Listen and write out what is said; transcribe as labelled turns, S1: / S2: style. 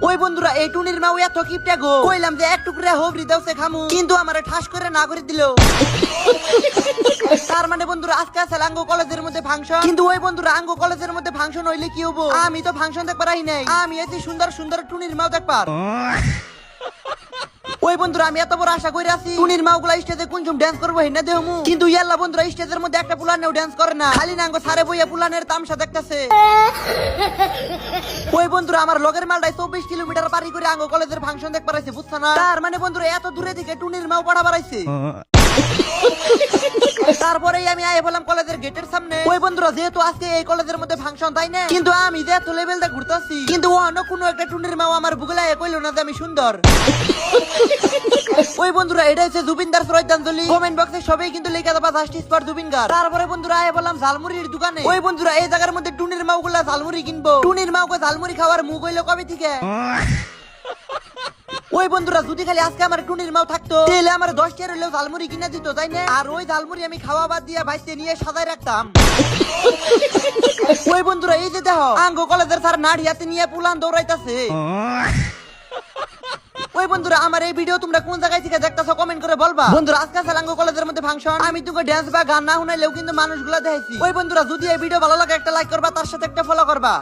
S1: ওই বন্ধুরা এই টুনির মাও এত কিপটা গো, কইলাম যে এক টুকরা হবরি দাওছে খামু, কিন্তু আমারে ঠাস করে না করে দিল। তার মানে বন্ধুরা আজকে আছে আঙ্গো কলেজের মধ্যে ফাংশন, কিন্তু ওই বন্ধুরা আঙ্গো কলেজের মধ্যে ফাংশন হইলে কি হবো? আমি তো ফাংশন দেখবার আই নাই, আমি এসে সুন্দর সুন্দর টুনির মাও দেখবার। ওই বন্ধুরা আমি এত বড় আশা করে আছি টুনির মাওগুলা স্টেজে কোনজম ডান্স করবো হেনা দেহমু, কিন্তু ইয়াল্লা বন্ধুরা স্টেজের মধ্যে একটা পুলানেও ডান্স করে না, খালি নাঙ্গো সারে বইয়া পুলানের তামসা দেখতেছে। ওই বন্ধুরা আমার লগের মালটাই 24 কিলোমিটার পারি করে আঙ্গো কলেজের ফাংশন দেখ পারাইছে, বুঝছ না? তার মানে বন্ধুরা এত দূরে থেকে টুনির মাও পড়া বাড়াইছে। তারপরেই আমি আয় বললাম কলেজের গেটের সামনে। ওই বন্ধুরা যেহেতু আজকে এই কলেজের মধ্যে ফাংশন তাই না, কিন্তু আমি যে এত লেভেলটা ঘুরতেছি, কিন্তু অন্য কোনো একটা টুনির মাও আমার বুগলায় কইলো না যে আমি সুন্দর। ওই বন্ধুরা এটা হচ্ছে জুবিনদার শ্রদ্ধাঞ্জলি, কমেন্ট বক্সে সবাই কিন্তু লিখে দেবা জাস্টিস ফর জুবিনদার। তারপরে বন্ধুরা আয় বললাম ঝালমুড়ির দোকানে। ওই বন্ধুরা এই জায়গার মধ্যে টুনির মাওগুলা ঝালমুড়ি কিনবো, টুনির মাওকে ঝালমুড়ি খাওয়ার মুখ হইলো কবে থেকে? ওই বন্ধুরা যদি খালি আজকে আমার টুনির মাও থাকতো তাহলে আমার 10 টাকা হলেও ঝালমুড়ি কিনে দিত তাই না, আর ওই ঝালমুড়ি আমি খাওয়া বাদ দিয়ে ভাইতে নিয়ে সাজায় রাখতাম। ওই বন্ধুরা এই যে দেখো আঙ্গো কলেজের স্যার নাড়িয়াতে নিয়ে পুলান দৌড়াইতাছে। ওই বন্ধুরা আমার এই ভিডিও তোমরা কোন জায়গায় থেকে দেখতেছো কমেন্ট করে বলবা। বন্ধুরা আজকে সালাঙ্গো কলেজের মধ্যে ফাংশন, আমি তোকে ডান্স বা গান না শুনাইলেও কিন্তু মানুষগুলা দেখাইছি। ওই বন্ধুরা যদি এই ভিডিও ভালো লাগে একটা লাইক করবা, তার সাথে একটা ফলো করবা।